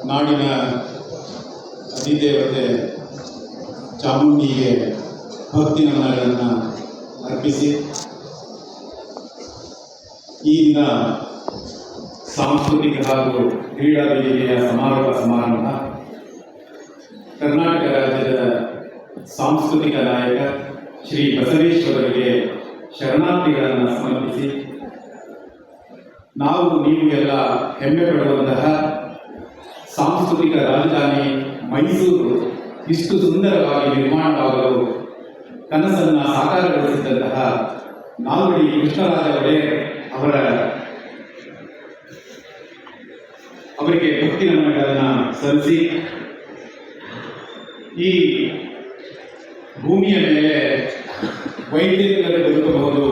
ನಾಡಿನ ಅಧಿದೇವತೆ ಚಾಮುಂಡಿಗೆ ಭಕ್ತಿ ನಮನಗಳನ್ನು ಅರ್ಪಿಸಿ ಈ ದಿನ ಸಾಂಸ್ಕೃತಿಕ ಹಾಗೂ ಕ್ರೀಡಾ ವೇದಿಕೆಯ ಸಮಾರೋಪ ಸಮಾರಂಭ ಕರ್ನಾಟಕ ರಾಜ್ಯದ ಸಾಂಸ್ಕೃತಿಕ ನಾಯಕ ಶ್ರೀ ಬಸವೇಶ್ವರರಿಗೆ ಶರಣಾರ್ಥಿಗಳನ್ನು ಸಮರ್ಪಿಸಿ ನಾವು ನೀವು ಎಲ್ಲ ಹೆಮ್ಮೆ ಪಡುವಂತಹ ಸಾಂಸ್ಕೃತಿಕ ರಾಜಧಾನಿ ಮೈಸೂರು ಇಷ್ಟು ಸುಂದರವಾಗಿ ನಿರ್ಮಾಣವಾಗಲು ಕನಸನ್ನು ಸಾಕಾರಗೊಳಿಸಿದಂತಹ ನಾಲ್ವಡಿ ಕೃಷ್ಣರಾಜ ಒಡೆಯರ್ ಅವರಿಗೆ ಭಕ್ತಿ ನಮನಗಳನ್ನು ಸಲ್ಲಿಸಿ ಈ ಭೂಮಿಯ ಮೇಲೆ ವೈದ್ಯರಿಂದಲೇ ಬದುಕಬಹುದು,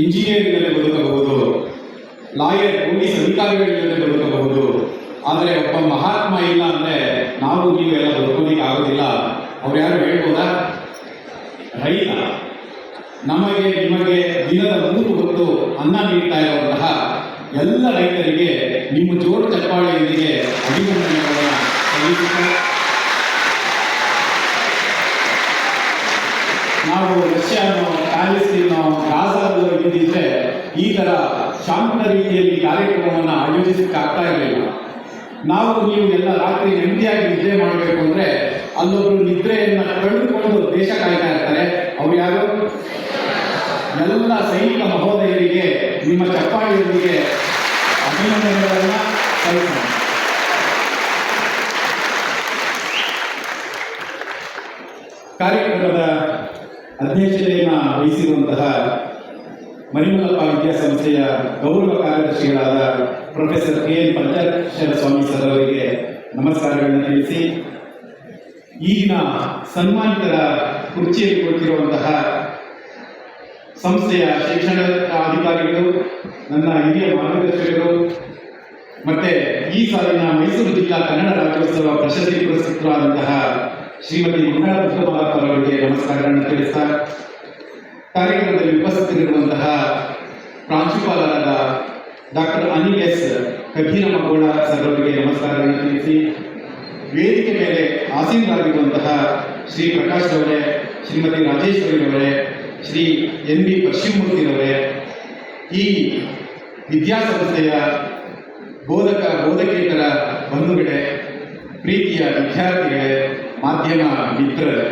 ಇಂಜಿನಿಯರಿಂದಲೇ ಬದುಕಬಹುದು, ಲಾಯರ್ ಪೊಲೀಸ್ ಅಧಿಕಾರಿಗಳಿಂದಲೇ ಬದುಕಬಹುದು. ಆದರೆ ಒಬ್ಬ ಮಹಾತ್ಮ ಇಲ್ಲ ಅಂದರೆ ನಾವು ನೀವೆಲ್ಲ ಬದುಕೋದಿಕ್ಕೆ ಆಗೋದಿಲ್ಲ. ಅವ್ರು ಯಾರು ಹೇಳ್ಬೋದಾ? ರೈತ. ನಮಗೆ ನಿಮಗೆ ದಿನದ 3 ಹೊತ್ತು ಅನ್ನ ನೀಡ್ತಾ ಇರುವಂತಹ ಎಲ್ಲ ರೈತರಿಗೆ ನಿಮ್ಮ ಜೋರು ಚಪ್ಪಾಳೆಯೊಂದಿಗೆ ಅಭಿನಂದನೆಗಳನ್ನು ಸಲ್ಲಿಸುತ್ತಾರೆ. ನಾವು ರಷ್ಯಾನೋ ಪ್ಯಾಲೆಸ್ತೀನೋ ಗಾಜಾದಲ್ಲೋ ಇದ್ದಿದ್ರೆ ಈ ಥರ ಶಾಂತ ರೀತಿಯಲ್ಲಿ ಕಾರ್ಯಕ್ರಮವನ್ನು ಆಯೋಜಿಸಕ್ಕೆ ಆಗ್ತಾ ಇರಲಿಲ್ಲ. ನಾವು ನೀವು ಎಲ್ಲ ರಾತ್ರಿ ನೆಮ್ಮದಿಯಾಗಿ ನಿದ್ರೆ ಮಾಡಬೇಕು ಅಂದರೆ ಅಲ್ಲೊಬ್ಬರು ನಿದ್ರೆಯನ್ನು ಕಳೆದುಕೊಂಡು ದೇಶ ಕಾಯ್ತಾ ಇರ್ತಾರೆ. ಅವ್ರು ಯಾರು? ಎಲ್ಲ ಸೈನಿಕ ಮಹೋದಯರಿಗೆ ನಿಮ್ಮ ಚಪ್ಪಾಳಿಯೊಂದಿಗೆ ಅಭಿನಂದನೆಗಳನ್ನು ಸಲ್ಲಿಸೋಣ. ಕಾರ್ಯಕ್ರಮದ ಅಧ್ಯಕ್ಷತೆಯನ್ನು ವಹಿಸಿರುವಂತಹ ಮರಿಮಲ್ಲಪ್ಪ ವಿದ್ಯಾಸಂಸ್ಥೆಯ ಗೌರವ ಕಾರ್ಯದರ್ಶಿಗಳಾದ ಪ್ರೊಫೆಸರ್ KN ಪಂಚಾಕ್ಷರ ಸ್ವಾಮಿ ಸರ್ ಅವರಿಗೆ ನಮಸ್ಕಾರಗಳನ್ನು ತಿಳಿಸಿ, ಈಗಿನ ಸನ್ಮಾನಿತರ ಕುರ್ಚಿಯಲ್ಲಿ ಕುಳಿತಿರುವಂತಹ ಸಂಸ್ಥೆಯ ಶೈಕ್ಷಣಿಕ ಅಧಿಕಾರಿಗಳು, ನನ್ನ ಹಿರಿಯ ಮಾರ್ಗದರ್ಶಕರು, ಮತ್ತೆ ಈ ಸಾಲಿನ ಮೈಸೂರು ಜಿಲ್ಲಾ ಕನ್ನಡ ರಾಜ್ಯೋತ್ಸವ ಪ್ರಶಸ್ತಿ ಪುರಸ್ಕೃತರಾದಂತಹ ಶ್ರೀಮತಿ ಮಂಗಳಾ ಪುಷ್ಪಮಾಲಪ್ಪ ಅವರಿಗೆ ನಮಸ್ಕಾರಗಳನ್ನು ತಿಳಿಸ್ತಾ, ಕಾರ್ಯಕ್ರಮದಲ್ಲಿ ಉಪಸ್ಥಿತರಿರುವಂತಹ ಪ್ರಾಂಶುಪಾಲರಾದ ಡಾಕ್ಟರ್ ಅನಿಲ್ ಎಸ್ ಕಬೀರಮಗೋಳ ಸರ್ ಅವರಿಗೆ ನಮಸ್ಕಾರಗಳನ್ನು ತಿಳಿಸಿ, ವೇದಿಕೆ ಮೇಲೆ ಆಸೀನರಾಗಿರುವಂತಹ ಶ್ರೀ ಪ್ರಕಾಶ್ ಅವರೇ, ಶ್ರೀಮತಿ ರಾಜೇಶ್ವರಿಯವರೇ, ಶ್ರೀ NB ಪಶ್ಚಿಮಮೂರ್ತಿಯವರೇ, ಈ ವಿದ್ಯಾಸಂಸ್ಥೆಯ ಬೋಧಕೇತರ ಬಂಧುಗಳೇ, ಪ್ರೀತಿಯ ವಿದ್ಯಾರ್ಥಿಗಳೇ, ಮಾಧ್ಯಮ ಮಿತ್ರರೇ,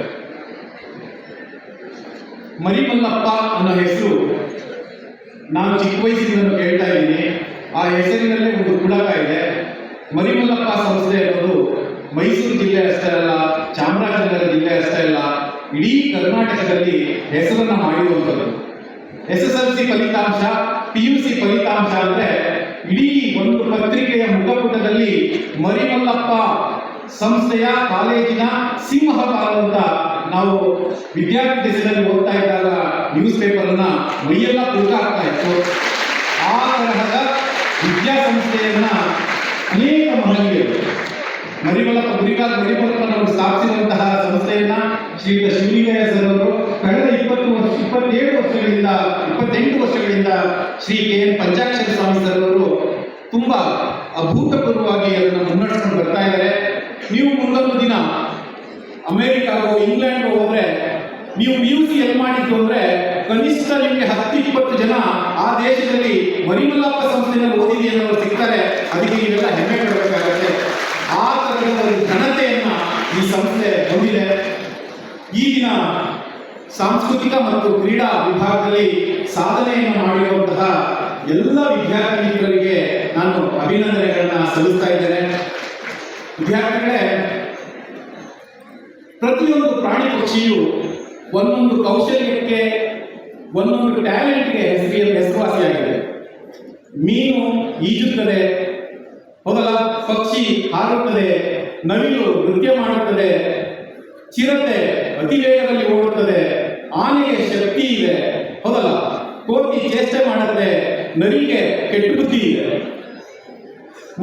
ಮರಿಮಲ್ಲಪ್ಪ ಅನ್ನೋ ಹೆಸರು ನಾನು ಚಿಕ್ಕ ವಯಸ್ಸಿನಿಂದ ಕೇಳ್ತಾ ಇದ್ದೀನಿ. ಆ ಹೆಸರಿನಲ್ಲೇ ಒಂದು ಪುಳಕ ಇದೆ. ಮರಿಮಲ್ಲಪ್ಪ ಸಂಸ್ಥೆ ಅನ್ನೋದು ಮೈಸೂರು ಜಿಲ್ಲೆ ಅಷ್ಟೇ ಅಲ್ಲ, ಚಾಮರಾಜನಗರ ಜಿಲ್ಲೆ ಅಷ್ಟೇ ಅಲ್ಲ, ಇಡೀ ಕರ್ನಾಟಕದಲ್ಲಿ ಹೆಸರನ್ನು ಮಾಡಿರುವಂಥದ್ದು. SSLC ಫಲಿತಾಂಶ, PUC ಫಲಿತಾಂಶ ಅಂದರೆ ಇಡೀ ಒಂದು ಪತ್ರಿಕೆಯ ಮುಖಪುಟದಲ್ಲಿ ಮರಿಮಲ್ಲಪ್ಪ ಸಂಸ್ಥೆಯ ಕಾಲೇಜಿನ ಸಿಂಹಪಾಲು ಅಂತ ನಾವು ವಿದ್ಯಾರ್ಥಿ ದಶೆಯಲ್ಲಿ ಓದ್ತಾ ಇದ್ದಾಗ ನ್ಯೂಸ್ ಪೇಪರನ್ನು ಮೈಯೆಲ್ಲ ತೂಕ ಆಗ್ತಾ ಇತ್ತು. ಆ ತರಹದ ವಿದ್ಯಾಸಂಸ್ಥೆಯನ್ನ ಅನೇಕ ಮಹನೀಯರು, ಮರಿಮಲ್ಲಪ್ಪ ಮರಿಮಲ್ಲಪ್ಪನವರು ಸ್ಥಾಪಿಸಿರುವಂತಹ ಸಂಸ್ಥೆಯನ್ನ ಶ್ರೀಯುತ ಶಿವಲಿಂಗಯ್ಯ ಸರ್ ಅವರು ಕಳೆದ 28 ವರ್ಷಗಳಿಂದ ಶ್ರೀ KN ಪಂಚಾಕ್ಷರ ಸ್ವಾಮಿ ಸರ್ ಅವರು ತುಂಬಾ ಅಭೂತಪೂರ್ವವಾಗಿ ಅದನ್ನು ಮುನ್ನಡೆಸ್ಕೊಂಡು ಬರ್ತಾ ಇದ್ದಾರೆ. ನೀವು ಮುಂದೊಂದು ದಿನ ಅಮೆರಿಕಾಗೋ ಇಂಗ್ಲೆಂಡ್ಗೋ ಹೋದ್ರೆ ನೀವು PUC ಎಲ್ಲಿ ಮಾಡಿದ್ದು ಅಂದ್ರೆ ಕನಿಷ್ಠ ನಿಮಗೆ 10-20 ಜನ ಆ ದೇಶದಲ್ಲಿ ಮರಿಮಲ್ಲಪ್ಪ ಸಂಸ್ಥೆಯಲ್ಲಿ ಓದಿದೆಯನ್ನೋರು ಸಿಗ್ತಾರೆ. ಅದಕ್ಕೆ ನೀವೆಲ್ಲ ಹೆಮ್ಮೆ ಪಡಬೇಕಾಗುತ್ತೆ. ಆ ತರಹದ ಒಂದು ಘನತೆಯನ್ನ ಈ ಸಂಸ್ಥೆ ಹೊಂದಿದೆ. ಈಗಿನ ಸಾಂಸ್ಕೃತಿಕ ಮತ್ತು ಕ್ರೀಡಾ ವಿಭಾಗದಲ್ಲಿ ಸಾಧನೆಯನ್ನು ಮಾಡಿರುವಂತಹ ಎಲ್ಲ ವಿದ್ಯಾರ್ಥಿ ಮಿತ್ರರಿಗೆ ನಾನು ಅಭಿನಂದನೆಗಳನ್ನ ಸಲ್ಲಿಸ್ತಾ ಇದ್ದೇನೆ. ವಿದ್ಯಾರ್ಥಿಗಳೇ, ಪ್ರತಿಯೊಂದು ಪ್ರಾಣಿ ಪಕ್ಷಿಯು ಒಂದೊಂದು ಕೌಶಲ್ಯಕ್ಕೆ, ಒಂದೊಂದು ಟ್ಯಾಲೆಂಟ್ಗೆ ಹೆಸರುವಾಸಿಯಾಗಿದೆ. ಮೀನು ಈಜುತ್ತದೆ, ಹೌದಲ್ಲ, ಪಕ್ಷಿ ಹಾರುತ್ತದೆ, ನವಿಲು ನೃತ್ಯ ಮಾಡುತ್ತದೆ, ಚಿರತೆ ಅತಿ ವೇಗದಲ್ಲಿ ಓಡುತ್ತದೆ, ಆನೆಗೆ ಶಕ್ತಿ ಇದೆ, ಹೌದಲ್ಲ, ಕೋತಿ ಚೇಷ್ಟೆ ಮಾಡುತ್ತೆ, ನರಿಗೆ ಕೆಟ್ಟ ಬುದ್ಧಿ ಇದೆ.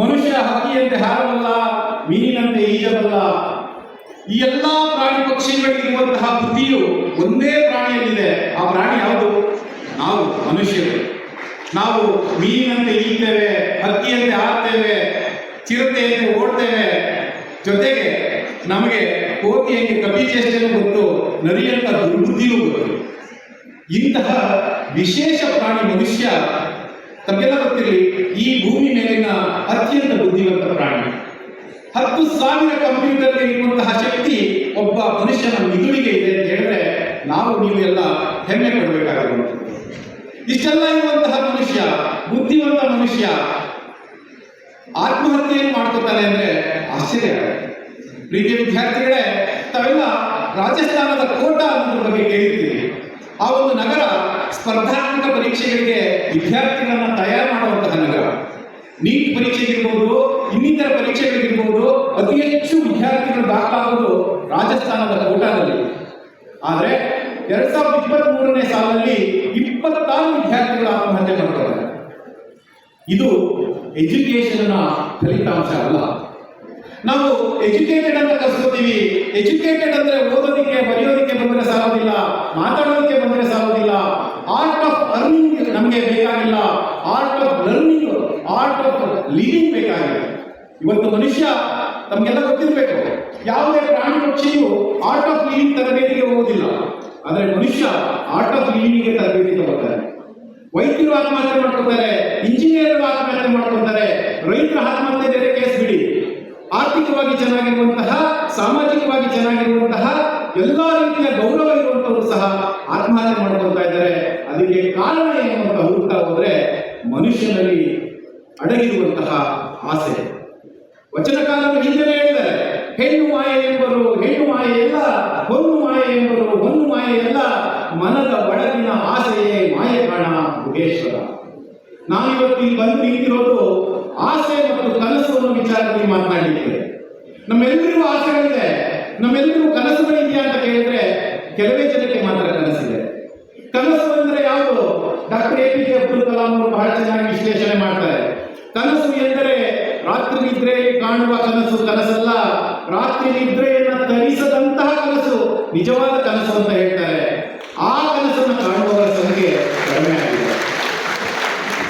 ಮನುಷ್ಯ ಹಕ್ಕಿಯಂತೆ ಹಾರಬಲ್ಲ, ಮೀನಿನಂತೆ ಈಜಬಲ್ಲ. ಈ ಎಲ್ಲಾ ಪ್ರಾಣಿ ಪಕ್ಷಿಗಳಿಗಿರುವಂತಹ ಬುದ್ಧಿಯು ಒಂದೇ ಪ್ರಾಣಿಯಲ್ಲಿದೆ. ಆ ಪ್ರಾಣಿ ಯಾವುದು? ನಾವು ಮನುಷ್ಯರು. ನಾವು ಮೀನಿನಂತೆ ಈಗ್ತೇವೆ, ಹಕ್ಕಿಯಂತೆ ಹಾರ್ತೇವೆ, ಚಿರತೆಯಂತೆ ಓಡ್ತೇವೆ, ಜೊತೆಗೆ ನಮಗೆ ಕೋತಿಯಂಗೆ ಕಪಿಚೇಷ್ಟೆನೂ ಗೊತ್ತು, ನರಿಯಂತ ದುರ್ಬುದ್ಧಿಯೂ ಗೊತ್ತು. ಇಂತಹ ವಿಶೇಷ ಪ್ರಾಣಿ ಮನುಷ್ಯ ತಮಗೆಲ್ಲ ಗೊತ್ತಿರಲಿ, ಈ ಭೂಮಿ ಮೇಲಿನ ಅತ್ಯಂತ ಬುದ್ಧಿವಂತ ಪ್ರಾಣಿ. 10,000 ಕಂಪ್ಯೂಟರ್ ಇರುವಂತಹ ಶಕ್ತಿ ಒಬ್ಬ ಮನುಷ್ಯನ ಮಿದುಳಿಗೆ ಇದೆ ಅಂತ ಹೇಳಿದ್ರೆ ನಾವು ನೀವು ಎಲ್ಲ ಹೆಮ್ಮೆ ಪಡಬೇಕಾಗಿರುವಂಥದ್ದು. ಇಷ್ಟೆಲ್ಲ ಇರುವಂತಹ ಮನುಷ್ಯ, ಬುದ್ಧಿವಂತ ಮನುಷ್ಯ ಆತ್ಮಹತ್ಯೆಯನ್ನು ಮಾಡ್ಕೊತಾನೆ ಅಂದ್ರೆ ಆಶ್ಚರ್ಯ. ಪ್ರೀತಿಯ ವಿದ್ಯಾರ್ಥಿಗಳೇ, ತಾವೆಲ್ಲ ರಾಜಸ್ಥಾನದ ಕೋಟಾ ಅನ್ನೋದ್ರ ಬಗ್ಗೆ ಕೇಳಿರ್ತೀವಿ. ಆ ಒಂದು ನಗರ ಸ್ಪರ್ಧಾತ್ಮಕ ಪರೀಕ್ಷೆಗಳಿಗೆ ವಿದ್ಯಾರ್ಥಿಗಳನ್ನ ತಯಾರು ಮಾಡುವಂತಹ ನಗರ. ನೀಟ್ ಪರೀಕ್ಷೆಗಿರ್ಬೋದು, ಇನ್ನಿತರ ಪರೀಕ್ಷೆಗಳಿಗಿರ್ಬೋದು, ಅತಿ ಹೆಚ್ಚು ವಿದ್ಯಾರ್ಥಿಗಳು ದಾಖಲಾಗೋದು ರಾಜಸ್ಥಾನದ ಕೋಟಾದಲ್ಲಿ. ಆದರೆ 2023ನೇ ಸಾಲಿನಲ್ಲಿ 26 ವಿದ್ಯಾರ್ಥಿಗಳು ಆತ್ಮಹತ್ಯೆ ಮಾಡ್ತಾರೆ. ಇದು ಎಜುಕೇಶನ್ನ ಫಲಿತಾಂಶ ಅಲ್ಲ. ನಾವು ಎಜುಕೇಟೆಡ್ ಅಂತ ಕರ್ಸ್ಕೋತೀವಿ. ಎಜುಕೇಟೆಡ್ ಅಂದ್ರೆ ಓದೋದಿಕ್ಕೆ ಬರೆಯೋದಿಕ್ಕೆ ಬಂದ್ರೆ ಸಾಲೋದಿಲ್ಲ, ಮಾತಾಡೋದಕ್ಕೆ ಬಂದ್ರೆ ಸಾಲೋದಿಲ್ಲ. ಆರ್ಟ್ ಆಫ್ ಅರ್ನಿಂಗ್ ನಮಗೆ ಬೇಕಾಗಿಲ್ಲ, art of learning, art of living ಬೇಕಾಗಿದೆ. ಇವತ್ತು ಮನುಷ್ಯ ತಮಗೆಲ್ಲ ಗೊತ್ತಿರಬೇಕು, ಯಾವುದೇ ಪ್ರಾಣಿ ಪಕ್ಷಿಯು ಆರ್ಟ್ ಆಫ್ ಲಿವಿಂಗ್ ತರಬೇತಿಗೆ ಹೋಗೋದಿಲ್ಲ, ಆದರೆ ಮನುಷ್ಯ ಆರ್ಟ್ ಆಫ್ ಲಿವಿಂಗ್ಗೆ ತರಬೇತಿ ತಗೋತಾರೆ. ವೈದ್ಯರು ಆತ್ಮಹತ್ಯೆ ಮಾಡ್ಕೊತಾರೆ, ಇಂಜಿನಿಯರ್ ಆತ್ಮಹತ್ಯೆ ಮಾಡ್ಕೊತಾರೆ, ರೈತರ ಆತ್ಮಹತ್ಯೆ ಬೇರೆ ಕೇಸ್ ಬಿಡಿ. ಆರ್ಥಿಕವಾಗಿ ಚೆನ್ನಾಗಿರುವಂತಹ, ಸಾಮಾಜಿಕವಾಗಿ ಚೆನ್ನಾಗಿರುವಂತಹ, ಎಲ್ಲಾ ರೀತಿಯ ಗೌರವ ಇರುವಂತವರು ಸಹ ಆತ್ಮಹತ್ಯೆ ಮಾಡ್ಕೊಳ್ತಾ ಇದ್ದಾರೆ. ಅದಕ್ಕೆ ಕಾರಣ ಏನು ಅಂತ ಹುಡುಕ್ತಾ ಹೋದ್ರೆ ಮನುಷ್ಯನಲ್ಲಿ ಅಡಗಿರುವಂತಹ ಆಸೆ. ವಚನಕಾರರು ಹಿಂದೆನೇ ಹೇಳಿದ್ದಾರೆ, ಹೆಣ್ಣು ಮಾಯೆ ಎಂಬರು ಹೆಣ್ಣು ಮಾಯೆ ಎಲ್ಲ, ಹೊನ್ನು ಮಾಯೆ ಎಂಬರು ಹೊನ್ನು ಮಾಯೆ ಎಲ್ಲ, ಮನದ ಒಳಗಿನ ಆಸೆಯೇ ಮಾಯೆ ಕಾಣ ಗುಹೇಶ್ವರ. ನಾವಿವತ್ತು ಇಲ್ಲಿ ಬಂದು ನಿಂತಿರೋದು ಆಸೆ ಮತ್ತು ಕನಸು ಅನ್ನೋ ವಿಚಾರದಲ್ಲಿ ಮಾತನಾಡಿದ್ದೇವೆ. ನಮ್ಮೆಲ್ಲರಿಗೂ ಆಸೆಗಳಿದೆ, ನಮ್ಮೆಲ್ಲರಿಗೂ ಕನಸುಗಳಿದೆಯಾ ಅಂತ ಕೇಳಿದ್ರೆ ಕೆಲವೇ ಜನಕ್ಕೆ ಮಾತ್ರ ಕನಸಿದೆ. ಕನಸು ಅಂದ್ರೆ ಯಾವುದು? ಡಾಕ್ಟರ್ APJ ಅಬ್ದುಲ್ ಕಲಾಂ ಅವರು ಬಹಳ ಚೆನ್ನಾಗಿ ವಿಶ್ಲೇಷಣೆ ಮಾಡ್ತಾರೆ. ಕನಸು ಎಂದರೆ ರಾತ್ರಿ ನಿದ್ರೆಯಲ್ಲಿ ಕಾಣುವ ಕನಸು ಕನಸಲ್ಲ, ರಾತ್ರಿ ನಿದ್ರೆಯನ್ನ ತರಿಸದಂತಹ ಕನಸು ನಿಜವಾದ ಕನಸು ಅಂತ ಹೇಳ್ತಾರೆ. ಆ ಕನಸನ್ನು ಕಾಣುವವರ ಸಂಖ್ಯೆ ಕಡಿಮೆ ಆಗಿದೆ.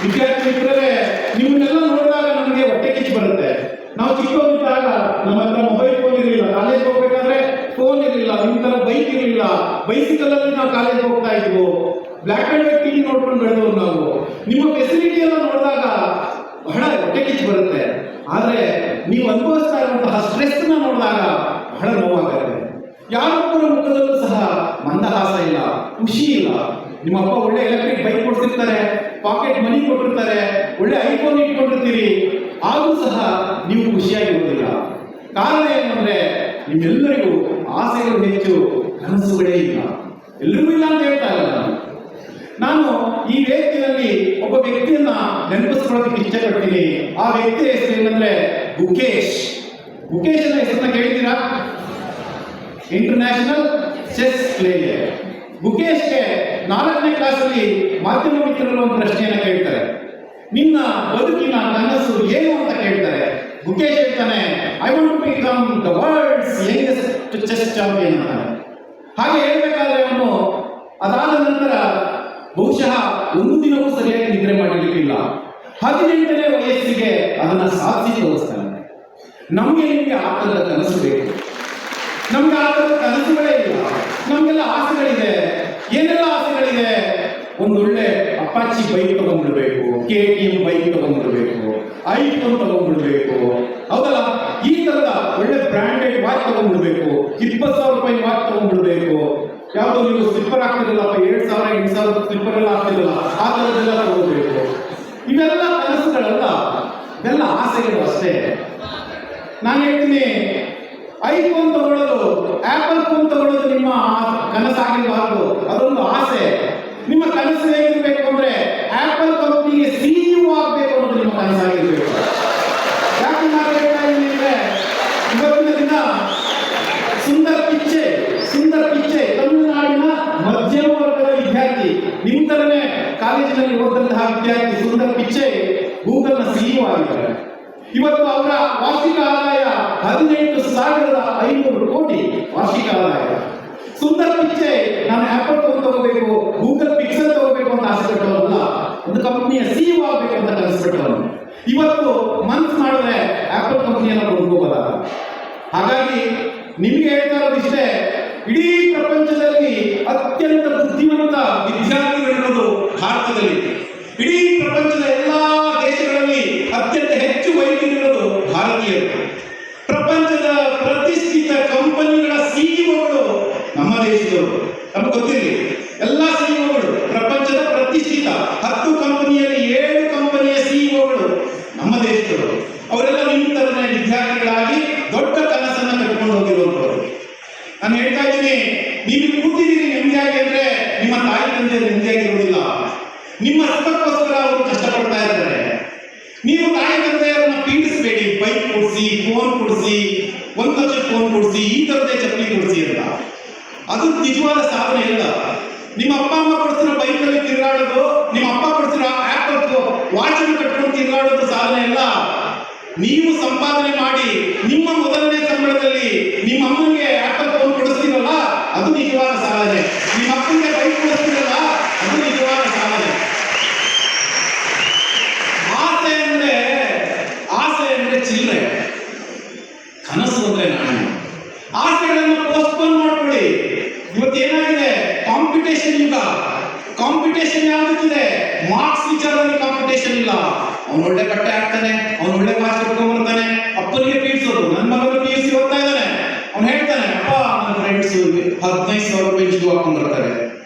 ವಿದ್ಯಾರ್ಥಿ ಮಿತ್ರರೇ, ನಿಮ್ಮನ್ನೆಲ್ಲ ನೋಡಿದಾಗ ನಮಗೆ ಹೊಟ್ಟೆ ಕಿಚ್ಚು ಬರುತ್ತೆ. ನಾವು ಚಿಕ್ಕವರಿದ್ದಾಗ ನಮ್ಮ ಹತ್ರ ಮೊಬೈಲ್ ಫೋನ್ ಇರಲಿಲ್ಲ, ಕಾಲೇಜ್ ಹೋಗ್ಬೇಕಾದ್ರೆ ಫೋನ್ ಇರಲಿಲ್ಲ, ನಿಮ್ಮ ತರ ಬೈಕ್ ಇರಲಿಲ್ಲ, ಬೈಸಿಕಲ್ ಅಲ್ಲಿ ನಾವು ಕಾಲೇಜ್ ಹೋಗ್ತಾ ಇದ್ವು, ಬ್ಲಾಕ್ ಅಂಡ್ ವೈಟ್ ಟಿವಿ ನೋಡ್ಕೊಂಡು ಬೆಳೆದವು ನಾವು. ನಿಮ್ಮ ಫೆಸಿಲಿಟಿ ಎಲ್ಲ ನೋಡಿದಾಗ ಬಹಳ ಹೊಟ್ಟೆ ಕಿಚ್ಚು ಬರುತ್ತೆ. ಆದ್ರೆ ನೀವು ಅನುಭವಿಸ್ತಾ ಇರುವಂತಹ ಸ್ಟ್ರೆಸ್ ನ ನೋಡಿದಾಗ ಬಹಳ ನೋವಾಗುತ್ತೆ. ಯಾರೊಬ್ಬರ ಮುಖದಲ್ಲೂ ಸಹ ಮಂದಹಾಸ ಇಲ್ಲ, ಖುಷಿ ಇಲ್ಲ. ನಿಮ್ಮಪ್ಪ ಒಳ್ಳೆ ಎಲೆಕ್ಟ್ರಿಕ್ ಬೈಕ್ ಕೊಡ್ತಿರ್ತಾರೆ, ಪಾಕೆಟ್ ಮನಿ ಕೊಟ್ಟಿರ್ತಾರೆ, ಒಳ್ಳೆ ಐಫೋನ್ ಇಟ್ಕೊಂಡಿರ್ತೀರಿ, ಆದರೂ ಸಹ ನೀವು ಖುಷಿಯಾಗಿರುವುದಿಲ್ಲ. ಕಾರಣ ಏನಂದ್ರೆ ನಿಮ್ಮೆಲ್ಲರಿಗೂ ಆಸೆಗಳು ಹೆಚ್ಚು, ಕನಸುಗಳೇ ಇಲ್ಲ. ಎಲ್ರಿಗೂ ಇಲ್ಲ ಅಂತ ಹೇಳ್ತಾ ಇಲ್ಲ ನಾನು. ಈ ವೇದಿಕೆಯಲ್ಲಿ ಒಬ್ಬ ವ್ಯಕ್ತಿಯನ್ನ ನೆನಪಿಸ್ಕೊಳ್ಳೋದಕ್ಕೆ ಇಚ್ಛೆ ಪಡ್ತೀನಿ. ಆ ವ್ಯಕ್ತಿ ಹೆಸರು ಏನಂದ್ರೆ ಗುಕೇಶ್. ಗುಕೇಶನ ಹೆಸರನ್ನ ಕೇಳಿದ್ದೀರಾ? International chess player. ಗುಕೇಶ್ಗೆ 4ನೇ ಕ್ಲಾಸಲ್ಲಿ ಮಾಧ್ಯಮ ಮಿತ್ರರು ಒಂದು ಪ್ರಶ್ನೆಯನ್ನು ಕೇಳ್ತಾರೆ, ನಿನ್ನ ಬದುಕಿನ ಕನಸು ಏನು ಅಂತ ಕೇಳ್ತಾರೆ. ಗುಕೇಶ್ ಹೇಳ್ತಾನೆ, I want to become the world's youngest chess champion ಅಂತಾನೆ. ಹಾಗೆ ಹೇಳ್ಬೇಕಾದ್ರೆ ಅವನು ಅದಾದ ನಂತರ ಬಹುಶಃ ಒಂದು ದಿನವೂ ಸರಿಯಾಗಿ ನಿದ್ರೆ ಮಾಡಲಿಕ್ಕಿಲ್ಲ. 18ನೇ ವಯಸ್ಸಿಗೆ ಅದನ್ನ ಸಾಧಿಸಿ ತೋರಿಸ್ತಾನೆ. ನಮಗೆ ನಿಮಗೆ ಆ ಥರದ ಕನಸು ಬೇಕು. ನಮ್ಗೆ ಆ ಥರದ ಕನಸುಗಳೇ ಇಲ್ಲ. ನಮಗೆಲ್ಲ ಆಸೆಗಳಿದೆ. ಏನೆಲ್ಲ ಆಸೆಗಳಿದೆ? ಒಂದೊಳ್ಳೆ ಅಪಾಚಿ ಬೈಕ್ ತಗೊಂಡ್ಬಿಡ್ಬೇಕು, KTM ಬೈಕ್ ತಗೊಂಡ್ಬಿಡ್ಬೇಕು, ಐಫೋನ್ ತಗೊಂಡ್ಬಿಡ್ಬೇಕು, ಹೌದಲ್ಲ? ಈ ತರದ ಒಳ್ಳೆ ಬ್ರಾಂಡೆಡ್ ವಾಚ್ ತಗೊಂಡ್ಬಿಡ್ಬೇಕು, 20,000 ರೂಪಾಯಿ ವಾಚ್ ತಗೊಂಡ್ಬಿಡ್ಬೇಕು. ಯಾವ್ದು ನೀವು ಸ್ಲಿಪ್ಪರ್ ಆಗ್ತಿರಲ್ಲಪ್ಪ, 7,000 8,000 ಸ್ಲಿಪ್ಪರ್ ಎಲ್ಲ ಆಗ್ತಿರಲ್ಲ, ಆ ಥರದ್ದೆಲ್ಲ ತಗೋಬೇಕು. ಇವೆಲ್ಲ ಕನಸುಗಳಲ್ಲ, ಇವೆಲ್ಲ ಆಸೆಗಳು ಅಷ್ಟೇ. ನಾನು ಹೇಳ್ತೀನಿ, ಐಫೋನ್ ತಗೊಳ್ಳೋದು, ಆಪಲ್ ಫೋನ್ ತಗೊಳ್ಳೋದು ನಿಮ್ಮ ಕನಸಾಗಿರಬಾರ್ದು, ಅದೊಂದು ಆಸೆ. ನಿಮ್ಮ ಕನಸು ಹೇಗಿರ್ಬೇಕು ಅಂದ್ರೆ ಆಪಲ್ ಕಂಪನಿಗೆ CEO ಆಗಬೇಕು ಅನ್ನೋದು ನಿಮ್ಮ ಕನಸಾಗಿರ್ಬೇಕು. ಯಾಕೆ ನಾನು ಹೇಳ್ತಾ ಇದ್ದೀನಿ ಅಂದ್ರೆ, ಇವತ್ತಿನ ದಿನ ಸುಂದರ್ ಪಿಚ್ಚೆ ತಮಿಳುನಾಡಿನ ಮಧ್ಯಮ ವರ್ಗದ ವಿದ್ಯಾರ್ಥಿ, ನಿಮ್ಮ ತರನೇ ಕಾಲೇಜಿನಲ್ಲಿ ಓದಂತಹ ವಿದ್ಯಾರ್ಥಿ ಸುಂದರ್ ಪಿಚ್ಚೆ ಗೂಗಲ್ನ CEO ಆಗಿದ್ದಾರೆ. ಇವತ್ತು ಅವರ ವಾರ್ಷಿಕ ಆದಾಯ 18,500 ಕೋಟಿ ವಾರ್ಷಿಕ ಆದಾಯ. ಸುಂದರ್ ಪಿಚ್ಚೆ ನಾನು ಆಪಲ್ ಫೋನ್ ತಗೋಬೇಕು, ಗೂಗಲ್ ಪಿಕ್ಸೆಲ್ ತಗೋಬೇಕು ಅಂತ ಆಸೆ ಪಟ್ಟವರಲ್ಲ, ಒಂದು ಕಂಪನಿಯ CEO ಆಗಬೇಕು ಅಂತ ಕನಸು ಪಟ್ಟವನು. ಇವತ್ತು ಮನ್ಸು ಮಾಡಿದ್ರೆ ಆಪಲ್ ಪ್ರಪಂಚದ ಎಲ್ಲಾ ದೇಶಗಳಲ್ಲಿ ಅತ್ಯಂತ ಹೆಚ್ಚು ವೈದ್ಯರಿರೋದು ಭಾರತೀಯರು. ಪ್ರಪಂಚದ ಪ್ರತಿಷ್ಠಿತ ಕಂಪನಿಗಳ ಸಿಇಒಗಳು ನಮ್ಮ ದೇಶದವರು. ನಮ್ಗೆ ಗೊತ್ತಿರಲಿ, ಎಲ್ಲ ಸಿಇಒಗಳು ಪ್ರಪಂಚದ ಪ್ರತಿಷ್ಠಿತ 10 ಕಂಪನಿಯಲ್ಲಿ 7 ಕಂಪನಿಯ ಸಿಇಒಗಳು ನಮ್ಮ ದೇಶದವರು. ಅವರೆಲ್ಲ ನಿಮ್ಮ ತರನೇ ವಿದ್ಯಾರ್ಥಿಗಳಾಗಿ ದೊಡ್ಡ ಕನಸನ್ನ ಕಟ್ಕೊಂಡು ಹೋಗಿರುವಂತವರು. ನಾನು ಹೇಳ್ತಾ ಇದ್ದೀನಿ, ನೀವು ಕೂತಿದ್ದೀರಿ ನೆಮ್ಮದಿಯಾಗಿ ಅಂದ್ರೆ ನಿಮ್ಮ ತಾಯಿ ತಂದೆ ನೆಮ್ಮದಿಯಾಗಿರುವುದಿಲ್ಲ. ನಿಮ್ಮ ಸುಖಕ್ಕೋಸ್ಕರ ಅವರು ಕಷ್ಟಪಡ್ತಾ ಇರ್ತಾರೆ. ನೀವು ತಾಯಿ ತಂದೆಯವರನ್ನ ಪೀಡಿಸಬೇಡಿ. ಬೈಕ್ ಕೊಡಿಸಿ, ಫೋನ್ ಕೊಡಿಸಿ, 1 ಲಕ್ಷ ಫೋನ್ ಕೊಡಿಸಿ, ಈ ತರದೇ ಚಪ್ಪಲಿ ಕೊಡಿಸಿ ಅಂತ. ಅದು ನಿಜವಾದ ಸಾಧನೆ ಇಲ್ಲ. ನಿಮ್ಮ ಅಪ್ಪ ಅಮ್ಮ ಕೊಡಿಸಿರೋ ಬೈಕಲ್ಲಿ ತಿರುಗಾಡೋದು, ನಿಮ್ಮ ಅಪ್ಪ ಕೊಡಿಸಿರೋ ಆಪಲ್ ವಾಚನ್ನು ಕಟ್ಕೊಂಡು ತಿರುಗಾಡೋದು ಸಾಧನೆ ಇಲ್ಲ. ನೀವು ಸಂಪಾದನೆ ಮಾಡಿ ನಿಮ್ಮ ಮೊದಲನೇ ಸಂಬಳದಲ್ಲಿ ನಿಮ್ಮ ಅಮ್ಮನಿಗೆ ಆಪಲ್ ಫೋನ್ ಕೊಡಿಸ್ತೀರಲ್ಲ, ಅದು ನಿಜವಾದ ಸಾಧನೆ. ನಿಮ್ಮ ಅಪ್ಪನಿಗೆ ಬೈಕ್ ಕೊಡಿಸ್ತೀರಲ್ಲ, ಅದು ನಿಜವಾದ ಸಾಧನೆ. ಆಸೆ ಅಂದ್ರೆ ಚಿಲ್ಲರೆ, ಕನಸು ಅಂದ್ರೆ ನಾನು. ಆಸೆಗಳನ್ನು ಪೋಸ್ಟ್ಪೋನ್ ಮಾಡ್ಕೊಳ್ಳಿ. ಇವತ್ತೇನಾಗಿದೆ, ಕಾಂಪಿಟೇಷನ್ ಯುಗ. ಕಾಂಪಿಟೇಷನ್ ಯಾವ್ದಿದೆ? ಮಾರ್ಕ್ಸ್ ವಿಚಾರದಲ್ಲಿ ಕಾಂಪಿಟೇಷನ್ ಇಲ್ಲ. ಅವನು ಒಳ್ಳೆ ಬಟ್ಟೆ ಹಾಕ್ತಾನೆ, ಅವನು ಒಳ್ಳೆ ಮಾರ್ಕ್ಸ್ ಬರ್ತಾನೆ, ಅಪ್ಪನಿಗೆ ಪೀಡಿಸೋದು. ನನ್ನ ಮಗನು PUC ಓದ್ತಾ ಇದ್ದಾನೆ, ಅವ್ನು ಹೇಳ್ತಾನೆ, ಅಪ್ಪ ನನ್ನ ಫ್ರೆಂಡ್ಸ್ 15,000 ರೂಪಾಯಿ ಶೂ ಹಾಕೊಂಡ್ ಬರ್ತಾರೆ.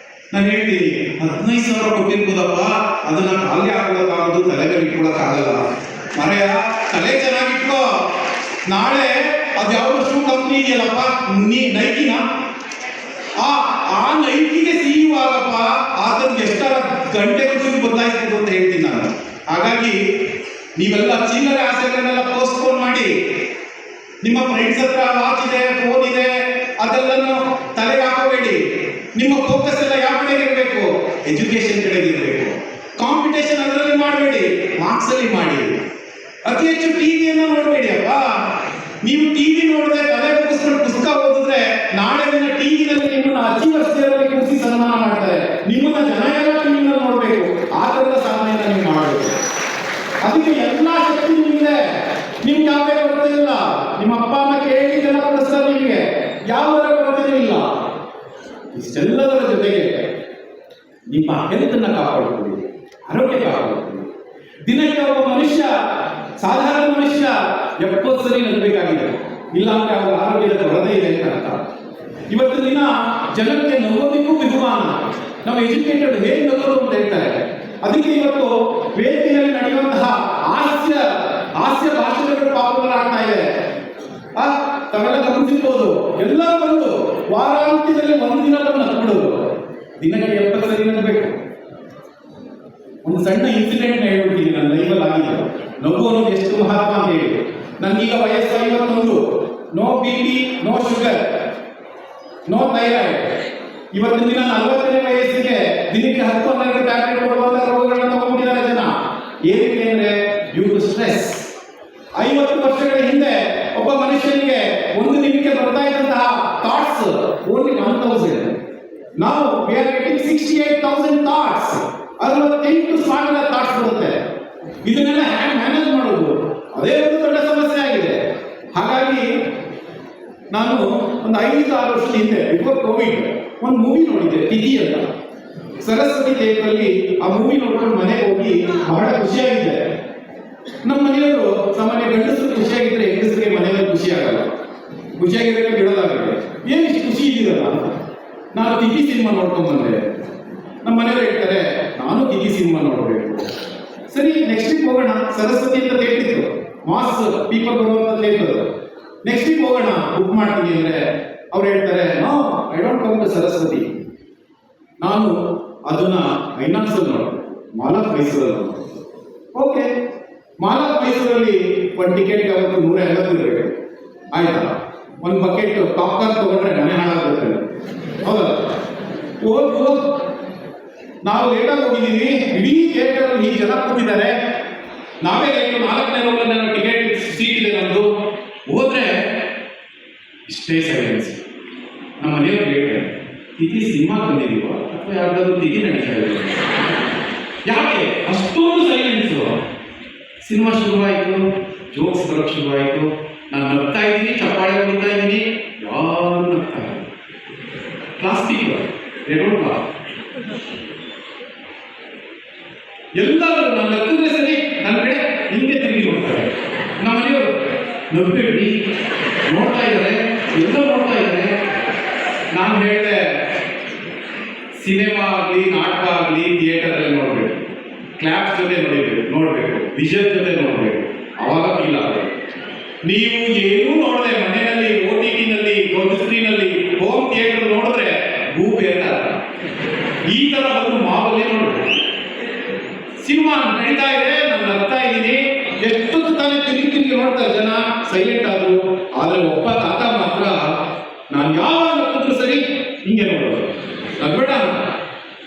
ನಾನು ಹೇಳ್ತೀನಿ, 15,000 ಕೊಟ್ಟಿರ್ಬೋದಪ್ಪ, ಅದನ್ನ ಕಾಲ್ಗೆ ಹಾಕೊಳ್ಳೋಕ್ಕಾಗೋದು, ತಲೆಗೆ ಇಟ್ಕೊಳ್ಳೋಕ್ಕಾಗಲ್ಲ. ಮರೆಯ ತಲೆ ಚೆನ್ನಾಗಿಟ್ಕೋ. ನಾಳೆ ಅದ್ಯಾವ್ದು ಶೂ ಕಂಪ್ನಿ ಇದೆಯಲ್ಲಪ್ಪ, ನೈಕಿನ, ಆ ನೈಕಿಗೆ ಸಿಇಒ ಆಗಪ್ಪ, ಆತನಿಗೆ ಎಷ್ಟರ ಗಂಟೆಗಳು ಬದಲಾಯಿಸ್ಬೋದು ಅಂತ ಹೇಳ್ತೀನಿ ನಾನು. ಹಾಗಾಗಿ ನೀವೆಲ್ಲ ಚಿಲ್ಲರೆ ಆಸೆಗಳನ್ನೆಲ್ಲ ಪೋಸ್ಟ್ಪೋನ್ ಮಾಡಿ. ನಿಮ್ಮ ಫ್ರೆಂಡ್ಸ್ ಹತ್ರ ವಾಚ್ ಇದೆ, ಫೋನ್ ಇದೆ, ಅದೆಲ್ಲನೂ ತಲೆಗೆ ಹಾಕೋಬೇಡಿ. ನಿಮ್ಮ ಫೋಕಸ್ ಎಲ್ಲ ಯಾವ ಕಡೆಗೆ ಇರಬೇಕು? ಎಜುಕೇಶನ್ ಕಡೆಗೆ ಇರಬೇಕು. ಕಾಂಪಿಟೇಷನ್ ಅದರಲ್ಲಿ ಮಾಡಬೇಡಿ, ಮಾರ್ಕ್ಸ್ ಅಲ್ಲಿ ಮಾಡಿ. ಅತಿ ಹೆಚ್ಚು ಟಿವಿಯನ್ನು ನೋಡಬೇಡಿ ಅಪ್ಪ. ನೀವು ಟಿವಿ ನೋಡಿದ್ರೆ, ತಲೆ ಮುಗಿಸ್ಕೊಂಡು ಪುಸ್ತಕ ಓದಿದ್ರೆ, ನಾಳೆ ದಿನ ಟಿವಿನಲ್ಲಿ ನಿಮ್ಮನ್ನ ಅಚೀವರ್ಸ್ಗಳಲ್ಲಿ ಕೂರಿಸಿ ಸನ್ಮಾನ ಮಾಡ್ತಾರೆ. ನಿಮ್ಮನ್ನ ಜನ ಎಲ್ಲ ಟಿವಿನಲ್ಲಿ ನೋಡಬೇಕು. ಆ ಥರದ ಸಾಧನೆಯನ್ನು ನೀವು ಮಾಡಬೇಕು. ಅದಕ್ಕೆ ಎಲ್ಲ ಶಕ್ತಿ ನಿಮಗೆ. ನಿಮ್ಗೆ ಯಾವುದೇ ಕೊರತೆ ಇಲ್ಲ. ನಿಮ್ಮ ಅಪ್ಪ ಅಮ್ಮ ಕೇಳಿದ್ದೆಲ್ಲ ಕೊಡಿಸ್ತಾರೆ ನಿಮಗೆ, ಯಾವುದರ ಕೊರತೆ ಇಲ್ಲ. ಇಷ್ಟೆಲ್ಲದರ ಜೊತೆಗೆ ನಿಮ್ಮ ಹೆಲ್ತನ್ನ ಕಾಪಾಡಿಕೊಳ್ಳಿ, ಆರೋಗ್ಯ ಕಾಪಾಡಿಕೊಳ್ಳಿ. ದಿನಕ್ಕೆ ಒಬ್ಬ ಮನುಷ್ಯ, ಸಾಧಾರಣ ಮನುಷ್ಯ 70 ಸರಿ ನಗಬೇಕಾಗಿದೆ. ಇಲ್ಲ ಅಂದ್ರೆ ಅವರ ಆರೋಗ್ಯದ ಕೊರತೆ ಇದೆ ಅಂತ ಅರ್ಥ. ಇವತ್ತು ದಿನ ಜನಕ್ಕೆ ನಗೋದಕ್ಕೂ ವಿದ್ವಾನ, ನಾವು ಎಜುಕೇಟೆಡ್ ಹೇಗೆ ನಗೋದು ಅಂತ ಹೇಳ್ತಾರೆ. ಅದಕ್ಕೆ ಇವತ್ತು ವೇದಿಕೆಯಲ್ಲಿ ನಡೆಯುವಂತಹ ಹಾಸ್ಯ ಭಾಷಣಗಳು ಪಾಪುಲರ್ ಆಗ್ತಾ ಇದೆ. ತಾವೆಲ್ಲ ಗಮನಿಸಿರ್ಬೋದು. ಎಲ್ಲ ಬಂದು ವಾರಾಂತ್ಯದಲ್ಲಿ 1 ದಿನ ಬಂದು ನಗ್ಬಿಡೋದು. ದಿನಕ್ಕೆ 70 ಸರಿ ನಗಬೇಕು. ಒಂದು ಸಣ್ಣ ಇನ್ಸಿಡೆಂಟ್ ಹೇಳ್ಬಿಟ್ಟಿದ್ದೀನಿ, ನನ್ನ ಲೈಫಲ್ಲಿ ಆಗಿದೆ. ನಗು ಅನ್ನೋದು ಎಷ್ಟು ಮಹತ್ವ ಅಂತ ಹೇಳಿ. ನನಗೀಗ ವಯಸ್ಸು 51. No BP, no sugar, no thyroid. ಇವತ್ತಿನ ದಿನ 40ನೇ ವಯಸ್ಸಿಗೆ ದಿನಕ್ಕೆ 10-12 ಟ್ಯಾಬ್ಲೆಟ್ ಕೊಡುವಂತ ರೋಗಗಳನ್ನ ತಗೊಂಡಿದ್ದಾರೆ ಜನ. ಏನಕ್ಕೆ ಅಂದ್ರೆ ಡ್ಯೂ ಟು ಸ್ಟ್ರೆಸ್. 50 ವರ್ಷಗಳ ಹಿಂದೆ ಒಬ್ಬ ಮನುಷ್ಯನಿಗೆ ಒಂದು ದಿನಕ್ಕೆ ಬರ್ತಾ ಇದ್ದಂತಹ ಥಾಟ್ಸ್ ಓನ್ಲಿ 1000. ನಾವು we are getting 68,000 thoughts. 68,000 thoughts ಬರುತ್ತೆ. ಇದನ್ನೆಲ್ಲ ಹ್ಯಾಂಗ್ ಮ್ಯಾನೇಜ್ ಮಾಡೋದು, ಅದೇ ಒಂದು ದೊಡ್ಡ ಸಮಸ್ಯೆ ಆಗಿದೆ. ಹಾಗಾಗಿ ನಾನು ಒಂದು 5-6 ವರ್ಷದ ಹಿಂದೆ, ಬಿಫೋರ್ ಕೋವಿಡ್, ಒಂದು ಮೂವಿ ನೋಡಿದ್ದೆ, ತಿಥಿ ಅಂತ. ಸರಸ್ವತಿ ಥಿಯೇಟರಲ್ಲಿ ಆ ಮೂವಿ ನೋಡ್ಕೊಂಡು ಮನೆಗೆ ಹೋಗಿ ಬಹಳ ಖುಷಿಯಾಗಿದೆ. ನಮ್ಮ ಮನೆಯವರು ಸಾಮಾನ್ಯ ಗಂಡಸರು ಖುಷಿಯಾಗಿದ್ರೆ ಹೆಂಗಸರಿಗೆ ಮನೆಯಲ್ಲಿ ಖುಷಿ ಆಗಲ್ಲ. ಖುಷಿಯಾಗಿದ್ರೆ ಬಿಡೋದಾಗುತ್ತೆ. ಏನು ಇಷ್ಟು ಖುಷಿ ಇದ್ದೀರಲ್ಲ ಅಂತ ನಾನು ತಿಥಿ ಸಿನಿಮಾ ನೋಡ್ಕೊಂಡು ಬಂದೆ. ನಮ್ಮ ಮನೆಯವರು ಹೇಳ್ತಾರೆ, ನಾನು ತಿಥಿ ಸಿನಿಮಾ ನೋಡಬೇಕು. ಸರಿ, ನೆಕ್ಸ್ಟ್ ವೀಕ್ ಹೋಗೋಣ. ಸರಸ್ವತಿ ಅಂತ ಥಿಯೇಟರ್, ಮಾಸ್ ಪೀಪಲ್ ಬರುವಂತ ಥಿಯೇಟರ್. ನೆಕ್ಸ್ಟ್ ವೀಕ್ ಹೋಗೋಣ, ಬುಕ್ ಮಾಡ್ತೀನಿ ಅಂದ್ರೆ ಅವ್ರು ಹೇಳ್ತಾರೆ, no I don't come to Saraswati. ನಾನು ಅದನ್ನ ಐನಾಕ್ಸ್ ನೋಡ್ತೀನಿ, ಮಾಲ್ ಆಫ್ ಮೈಸೂರಲ್ಲಿ. ಓಕೆ, ಮಾಲ್ ಆಫ್ ಮೈಸೂರಲ್ಲಿ ಒಂದು ಟಿಕೆಟ್ಗೆ ಅವತ್ತು 150 ಇರಬೇಕು. ಆಯ್ತಾ, ಒಂದು ಬಕೆಟ್ ಪಾಪ್ಕಾರ್ನ್ ತಗೊಂಡ್ರೆ ಮನೆ ಹಾಳಾಗುತ್ತೆ. ಹೌದಾ? ಹೋದ್ ನಾವು ಲೇಟಾಗಿ ಹೋಗಿದ್ದೀವಿ. ಇಡೀ ಥಿಯೇಟರ್ ಈ ಜನ ಕೂತಿದ್ದಾರೆ. ನಾವೇ ಲೇಟು, 4ನೇ ರೋಗಲ್ಲಿ ನಾವು ಟಿಕೆಟ್ ಸೀಟ್ ಇದೆ ನಮ್ಮದು. ಹೋದ್ರೆ ಇಷ್ಟೇ ಸೈಲೆನ್ಸ್. ನಮ್ಮ ಮನೆಯವ್ರು ಹೇಳ್ತಾರೆ, ತಿಥಿ ಸಿನಿಮಾ ಬಂದಿದೀವ ಅಥವಾ ಯಾವ್ದಾದ್ರು ತಿಥಿ ನಡೀತಾ ಇದೆ? ಯಾಕೆ ಅಷ್ಟೊಂದು ಸೈಲೆನ್ಸು? ಸಿನಿಮಾ ಶುರುವಾಯಿತು, ಜೋಕ್ಸ್ ಬರೋಕ್ಕೆ ಶುರುವಾಯಿತು. ನಾನು ನಗ್ತಾ ಇದ್ದೀನಿ, ಚಪ್ಪಾಳೆ ಹೊಡಿತಾ ಇದ್ದೀನಿ, ಯಾರು ನಗ್ತಾ ಇಲ್ಲ. ಪ್ಲಾಸ್ಟಿಕ್ ಎಲ್ಲರೂ ನನ್ನ ಹತ್ತಿರ ಸರಿ ನನ್ನ ಕಡೆ ಹಿಂಗೆ ತಿರುಗಿ ನೋಡ್ತಾರೆ. ನಮ್ಮ ಮನೆಯವರು ನಗ್ಬೇಡಿ, ನೋಡ್ತಾ ಇದ್ದಾರೆ, ಎಲ್ಲ ನೋಡ್ತಾ ಇದ್ದಾರೆ. ನಾನು ಹೇಳಿದೆ, ಸಿನಿಮಾ ಆಗಲಿ, ನಾಟಕ ಆಗಲಿ, ಥಿಯೇಟರಲ್ಲಿ ನೋಡಬೇಕು, ಕ್ಲಾಪ್ಸ್ ಜೊತೆ ನೋಡಬೇಕು, ವಿಷನ್ ಜೊತೆ ನೋಡಬೇಕು, ಅವಾಗ ಫೀಲ್ ಆಗಬೇಕು. ನೀವು ಏನೂ ನೋಡದೆ ಮನೆಯಲ್ಲಿ OTT-ನಲ್ಲಿ ದೊಡ್ಡ ಸ್ಕ್ರೀನಲ್ಲಿ ಹೋಮ್ ಥಿಯೇಟರ್ ನೋಡಿದ್ರೆ ಭೂಪ್ ಏರ್ತಾರೆ. ಈ ತರ ಬಂದು ಮಾವಲ್ಲಿ ನೋಡಬೇಕು. ಸಿನಿಮಾ ನಡೀತಾ ಇದೆ, ನಾನು ನಗ್ತಾ ಇದ್ದೀನಿ, ಎಷ್ಟು ತಾನೇ ತಿರುಗಿ ನೋಡ್ತಾರೆ ಜನ, ಸೈಲೆಂಟ್ ಆದ್ರು. ಆದ್ರೆ ಒಬ್ಬ ತಾತ ಮಾತ್ರ ನಾನು ಯಾವಾಗ ನಕ್ಕಿದ್ರು ಸರಿ ಹಿಂಗೆ ನೋಡೋದು, ನಗ್ಬೇಡ.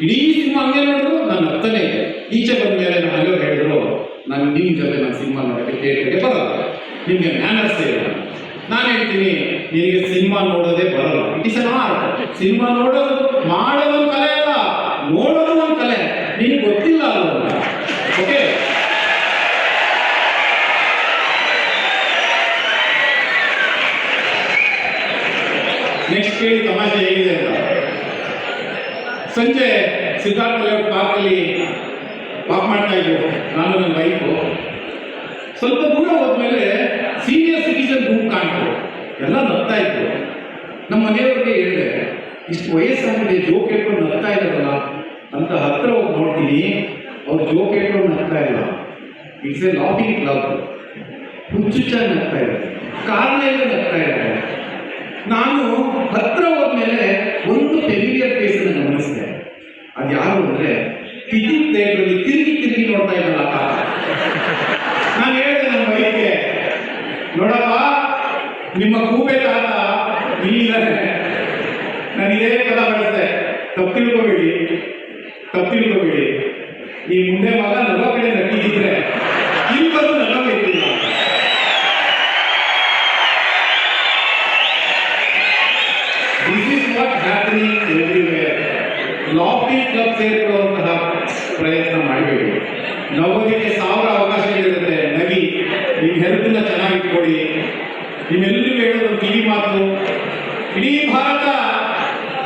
ಇಡೀ ಸಿನಿಮಾ ಹಂಗೆ ನೋಡಿದ್ರು ನಾನು ನಗ್ತಾನೆ ಇದೆ. ಈಚೆ ಬಂದ ಮೇಲೆ ನಾನು ಅಲ್ಲೋ ಹೇಳಿದ್ರು, ನಾನು ನಿಮ್ಮ ಜೊತೆ ನಾನು ಸಿನಿಮಾ ನೋಡೋಕ್ಕೆ ಥಿಯೇಟರ್ಗೆ ಬರಲ್ಲ, ನಿಮಗೆ ಮ್ಯಾನರ್ಸ್ ಇಲ್ಲ. ನಾನು ಹೇಳ್ತೀನಿ, ನಿನಗೆ ಸಿನಿಮಾ ನೋಡೋದೇ ಬರಲ್ಲ. It is an art. Cinema ನೋಡೋದು ಮಾಡೋದು ಒಂದು ಕಲೆ ಅಲ್ಲ, ನೋಡೋದು ಒಂದು ಕಲೆ. ನಿನಗೆ ಗೊತ್ತಿಲ್ಲ ಅಲ್ಲ. ಓಕೆ, ನೆಕ್ಸ್ಟ್ ಕೇಳಿ ತಮಾಷೆ ಹೇಗಿದೆ ಅಂತ. ಸಂಜೆ ಸಿದ್ಧಾರ್ಥ ಲೇಔಟ್ ಪಾರ್ಕಲ್ಲಿ ವಾಕ್ ಮಾಡ್ತಾ ಇದ್ವು ನಾನು ನನ್ನ ಬೈಕು. ಸ್ವಲ್ಪ ದೂರ ಹೋದ್ಮೇಲೆ ಸೀನಿಯರ್ ಸಿಟಿಸನ್ ಗ್ರೂಪ್ ಕಾಣ್ತು, ಎಲ್ಲ ನಗ್ತಾ ಇತ್ತು. ನಮ್ಮ ಮನೆಯವ್ರಿಗೆ ಹೇಳಿದೆ, ಇಷ್ಟು ವಯಸ್ಸಾಗಿದೆ ಜೋಕ್ ಹೇಳ್ಕೊಂಡು ನಗ್ತಾ ಇದ್ದಾರಲ್ಲ ಅಂತ. ಹತ್ರ ಹೋಗಿ ನೋಡ್ತೀನಿ, ಅವ್ರು ಜೋಕ್ ಹೇಳ್ಕೊಂಡು ನಗ್ತಾ ಇಲ್ಲ. It's a laughing club. ಹುಚ್ಚುಚ್ಚಾಗಿ ನಗ್ತಾ ಇದ್ದಾರೆ, ಕಾರಣ ಇಲ್ಲ ನಗ್ತಾ ಇದ್ದಾರೆ. ನಾನು ಹತ್ರ ಹೋದ್ಮೇಲೆ ಒಂದು ಫೆಮಿಲಿಯರ್ ಫೇಸನ್ನು ಗಮನಿಸಿದೆ. ಅದು ಯಾರು ಅಂದರೆ ಟಿಕೆಟ್ ಥಿಯೇಟರಲ್ಲಿ ತಿರುಗಿ ನೋಡ್ತಾ ಇದ್ದಲ್ಲ ಕಾಲ. ನಾನು ಹೇಳಿದೆ ನಮ್ಮ ವೈದ್ಯಕ್ಕೆ, ನೋಡಪ್ಪ ನಿಮ್ಮ ಕೂಬೆ ತಾತ ಇಲ್ಲಿದ್ದಾರೆ. ನಾನು ಇದೇ ಪದ ಬಳಸಿದೆ, ತಪ್ಪು ತಿಳ್ಕೊಬೇಡಿ. ಈ ಮುಂದೆ ಮಗ ನಗೋ ಕಡೆ ನಟ್ಟಿದ್ರೆ ಇಲ್ಲಿ ಬಂದು ನಗೋಬೇಕಿಲ್ಲ. This is what happening everywhere. Laughing club ಸೇರಿಕೊಳ್ಳುವಂತಹ ಪ್ರಯತ್ನ ಮಾಡಬೇಡಿ. ನಗೋದಕ್ಕೆ 1000 ಅವಕಾಶಗಳಿರುತ್ತೆ. ನಗಿ, ನಿಮ್ಮ ಹೆಲ್ತನ್ನ ಚೆನ್ನಾಗಿಟ್ಕೊಡಿ. ನಿಮ್ಮೆಲ್ಲರಿಗೂ ಹೇಳೋದು ಕಿವಿ ಮಾತು, ಇಡೀ ಭಾರತ,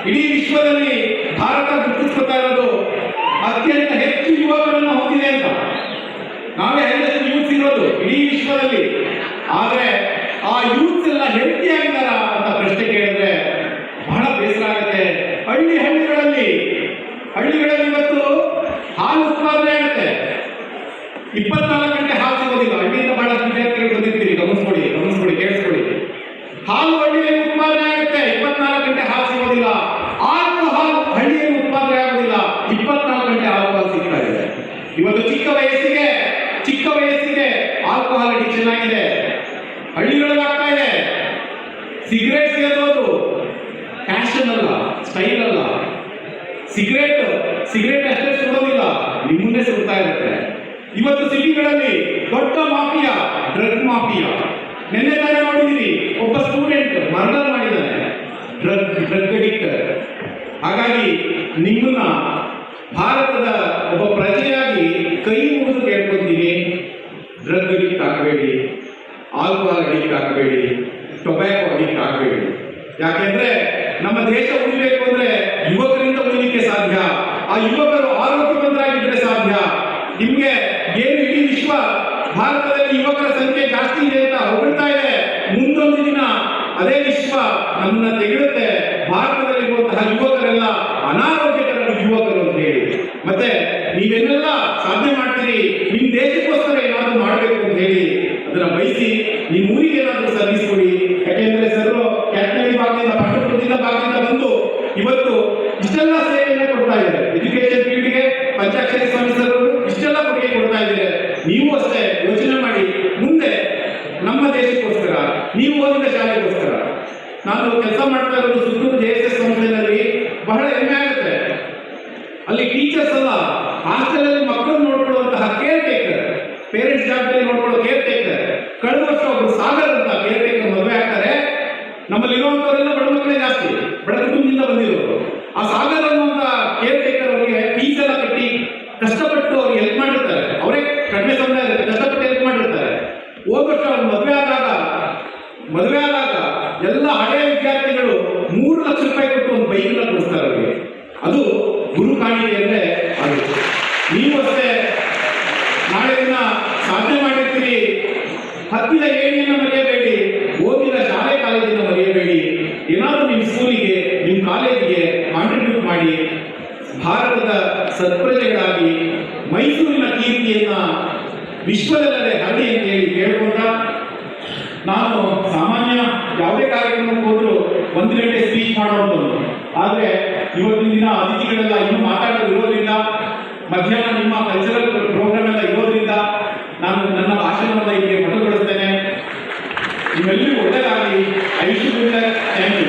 ಇಡೀ ವಿಶ್ವದಲ್ಲಿ ಭಾರತ ಗುರುತಿಸ್ಕೊತಾ ಇರೋದು ಅತ್ಯಂತ ಹೆಚ್ಚು ಯುವಕರನ್ನು ಹೊಂದಿದೆ ಅಂತ. ನಾವೇ ಹೈಯೆಸ್ಟ್ ಯೂತ್ಸ್ ಇರೋದು ಇಡೀ ವಿಶ್ವದಲ್ಲಿ. ಆದರೆ ಆ ಯೂತ್ಸ್ ಎಲ್ಲ ಹೆಲ್ತಿ ಆಗಿದಾರ ಅಂತ ಪ್ರಶ್ನೆ ಕೇಳಿದ್ರೆ ಬಹಳ ಬೇಸರ ಆಗುತ್ತೆ. ಹಳ್ಳಿಗಳಲ್ಲಿ ಇವತ್ತು ಹಾಲು ಉತ್ಪಾದನೆ ಆಗುತ್ತೆ, 24 ಗಂಟೆ ಹಾಲು ಸಿಗೋದಿಲ್ಲ. ಹಳ್ಳಿಯಿಂದ ಬಹಳಷ್ಟು ವಿದ್ಯಾರ್ಥಿಗಳು ಬಂದಿರ್ತೀವಿ, ಗಮನಿಸ್ಕೊಡಿ, ಕೇಳಿಸ್ಕೊಡಿ. ಹಾಲು ಹಳ್ಳಿಯಲ್ಲಿ ಉತ್ಪಾದನೆ ಆಗುತ್ತೆ, 24 ಗಂಟೆ ಹಾಲು ಸಿಗೋದಿಲ್ಲ. ಆಲ್ಕೋಹಾಲ್ ಹಳ್ಳಿಯಲ್ಲಿ ಉತ್ಪಾದನೆ ಆಗೋದಿಲ್ಲ, 24 ಗಂಟೆ ಆಲ್ಕೋಹಾಲ್ ಸಿಗ್ತಾ ಇದೆ. ಇವತ್ತು ಚಿಕ್ಕ ವಯಸ್ಸಿಗೆ ಆಲ್ಕೋಹಾಲ್ ಅಡಿಕ್ಷನ್ ಆಗಿದೆ, ಹಳ್ಳಿಗಳಲ್ಲಿ ಆಗ್ತಾ ಇದೆ. ಸಿಗರೇಟ್ ಸೇದೋದು ಫ್ಯಾಷನ್ ಅಲ್ಲ, ಸ್ಟೈಲ್ ಅಲ್ಲ. ಸಿಗರೇಟ್ ಅಷ್ಟೇ ಸುಡೋದಿಲ್ಲ, ನಿಮ್ಮನ್ನೇ ಸುಡ್ತಾ ಇರುತ್ತೆ. ಇವತ್ತು ಸಿಟಿಗಳಲ್ಲಿ ದೊಡ್ಡ ಮಾಫಿಯಾ, ಡ್ರಗ್ ಮಾಫಿಯಾ. ನಿನ್ನೆ ತಾನೇ ನೋಡಿದ್ದೀರಿ, ಒಬ್ಬ ಸ್ಟೂಡೆಂಟ್ ಮರ್ಡರ್ ಮಾಡಿದ್ದಾನೆ, ಡ್ರಗ್ ಅಡಿಕ್ಟ್. ಹಾಗಾಗಿ ನಿಮ್ಮನ್ನ ಭಾರತದ ಒಬ್ಬ ಪ್ರಜೆಯಾಗಿ ಕೈ ಮುಗಿದು ಕೇಳ್ಕೊತೀನಿ, ಡ್ರಗ್ ಅಡಿಕ್ಟ್ ಆಗಬೇಡಿ, ಆಲ್ಕೋಹಾಲ್ ಅಡಿಕ್ಟ್ ಆಗಬೇಡಿ, ಟೊಬ್ಯಾಕೋ ಅಡಿಕ್ಟ್ ಆಗಬೇಡಿ. ಯಾಕೆಂದ್ರೆ ನಮ್ಮ ದೇಶ ಉಳಿಬೇಕು ಅಂದ್ರೆ ಯುವಕರಿಂದ ಉಳಿಲಿಕ್ಕೆ ಸಾಧ್ಯ. ಆ ಯುವಕರು ಆರೋಗ್ಯವಂತರಾಗಿದ್ರೆ ಸಾಧ್ಯ. ನಿಮ್ಗೆ ಏನು ಇಡೀ ವಿಶ್ವ ಭಾರತದಲ್ಲಿ ಯುವಕರ ಸಂಖ್ಯೆ ಜಾಸ್ತಿ ಇದೆ ಅಂತ ಹೊಗಳ್ತಾ ಇದೆ, ಮುಂದೊಂದು ದಿನ ಅದೇ ವಿಶ್ವ ನಮ್ಮನ್ನ ತೆಗೆಳುತ್ತೆ. ಭಾರತದಲ್ಲಿರುವಂತಹ ಯುವಕರೆಲ್ಲ ಅನಾರೋಗ್ಯಕರ ಯುವಕರು ಅಂತ ಹೇಳಿ. ಮತ್ತೆ ನೀವೆಲ್ಲ ಸಾಧನೆ ಮಾಡ್ತೀರಿ, ನಿಮ್ ದೇಶಕ್ಕೋಸ್ಕರ ಏನಾದ್ರು ಮಾಡಬೇಕು ಅಂತ ಹೇಳಿ ಅದನ್ನ ಬಯಸಿ ನಿಮ್ಮ ಊರಿಗೆ ಏನಾದ್ರು ಸರ್ವಿಸ್ ಕೊಡಿ. ಯಾಕೆಂದ್ರೆ ಸರ್ ಕ್ಯಾಟಗರಿ ಭಾಗದಿಂದ, ಪಠ್ಯಪುಸ್ತಕದ ಭಾಗದಿಂದ ಬಂದು ಇವತ್ತು ಇಷ್ಟೆಲ್ಲ ಸೇವೆಯನ್ನು ಕೊಡ್ತಾ ಇದ್ದಾರೆ. ಎಜುಕೇಶನ್ ಫೀಲ್ಡ್ಗೆ ಪಂಚಾಕ್ಷರಿ ಸ್ವಾಮಿ ಸರ್ ಇಷ್ಟೆಲ್ಲ ಕೊಡುಗೆ ಕೊಡ್ತಾ ಇದ್ದಾರೆ. ನೀವು ಅಷ್ಟೇ ಯೋಚನೆ ಮಾಡಿ, ಮುಂದೆ ನಮ್ಮ ದೇಶಕ್ಕೋಸ್ಕರ, ನೀವು ಓದಿದ ಶಾಲೆಗೋಸ್ಕರ. ನಾನು ಕೆಲಸ ಮಾಡ್ತಾ ಇರೋದು ಸುತ್ತೂರು JSS ಸಂಸ್ಥೆಯಲ್ಲಿ. ಬಹಳ ಹೆಮ್ಮೆ ಆಗುತ್ತೆ. ಅಲ್ಲಿ ಟೀಚರ್ಸ್ ಅಲ್ಲ, ಹಾಸ್ಟೆಲಲ್ಲಿ ಮಕ್ಕಳನ್ನು ನೋಡ್ಕೊಳ್ಳುವಂತಹ ಕೇರ್ ಟೇಕರ್, ಪೇರೆಂಟ್ಸ್ ಜವಾಬ್ದಾರಿ ನೋಡ್ಕೊಳ್ಳೋ ಕೇರ್ ಟೇಕರ್. ಕಳೆದ ವರ್ಷ ಒಬ್ಬರು ಸಾಗರ್ ಅಂತ ಕೇರ್ ಟೇಕರ್ ಮದುವೆ ಆಗ್ತಾರೆ. ನಮ್ಮಲ್ಲಿ ಇರುವಂತವರೆಲ್ಲ ಬಡ ಮಕ್ಕಳೇ ಜಾಸ್ತಿ, ಬಡ ಕುಟುಂಬದಿಂದ ಬಂದಿರೋರು. ಆ ಸಾಗರ್ ಅನ್ನುವಂತ ಕೇರ್ ಟೇಕರ್ ಅವರಿಗೆ ಫೀಸ್ ಎಲ್ಲ ಕಟ್ಟಿ ಕಷ್ಟಪಟ್ಟು ಅವ್ರಿಗೆ ಹೆಲ್ಪ್ ಮಾಡಿರ್ತಾರೆ. ಅವರೇ ಕಡಿಮೆ ಸಮಯ ಕಷ್ಟಪಟ್ಟು ಹೆಲ್ಪ್ ಮಾಡಿರ್ತಾರೆ. ಹೋದ ವರ್ಷ ಅವ್ರು ಮದುವೆ ಆದಾಗ ಎಲ್ಲ ಹಳೆಯ ವಿದ್ಯಾರ್ಥಿಗಳು 3 ಲಕ್ಷ ರೂಪಾಯಿ ಕೊಟ್ಟು ಒಂದು ಬೈಕನ್ನ ಕೊಡಿಸ್ತಾರೆ ಅವರಿಗೆ. ಅದು ಗುರು ಕಾಣಿಕೆ ಅಂದ್ರೆ ಅದು. ನೀವು ಅಷ್ಟೇ ಹತ್ತಿದ ಏಣಿಯನ್ನು ಮರೆಯಬೇಡಿ, ಓದಿದ ಶಾಲೆ ಕಾಲೇಜಿನ ಮರೆಯಬೇಡಿ. ಏನಾದರೂ ನಿಮ್ಮ ಸ್ಕೂಲಿಗೆ, ನಿಮ್ಮ ಕಾಲೇಜಿಗೆ ಕಾಂಟ್ರಿಬ್ಯೂಟ್ ಮಾಡಿ, ಭಾರತದ ಸತ್ಪ್ರಜೆಗಳಾಗಿ ಮೈಸೂರಿನ ಕೀರ್ತಿಯನ್ನ ವಿಶ್ವದಲ್ಲೇ ಹರಡಿ ಅಂತ ಹೇಳಿ ಕೇಳ್ಕೊಂಡ, ನಾನು ಸಾಮಾನ್ಯ ಯಾವುದೇ ಕಾರ್ಯಕ್ರಮಕ್ಕೆ ಹೋದ್ರು 1 ಗಂಟೆ ಸ್ಪೀಚ್ ಮಾಡುವಂಥದ್ದು. ಆದರೆ ಇವತ್ತಿನ ದಿನ ಅತಿಥಿಗಳೆಲ್ಲ ಇನ್ನೂ ಮಾತಾಡೋದಿರೋದ್ರಿಂದ, ಮಧ್ಯಾಹ್ನ ನಿಮ್ಮ ಕಲ್ಚರಲ್ ಪ್ರೋಗ್ರಾಮ್ ಎಲ್ಲ ಇರೋದ್ರಿಂದ ನಾನು ನನ್ನ ಭಾಷಣವನ್ನು ಇಲ್ಲಿ ಮೊಟಕುಗೊಳಿಸ್ತೇನೆ. ನಿಮ್ಮೆಲ್ಲರಿಗೂ ಒಳ್ಳೆಯದಾಗಲಿ. I wish you thank you.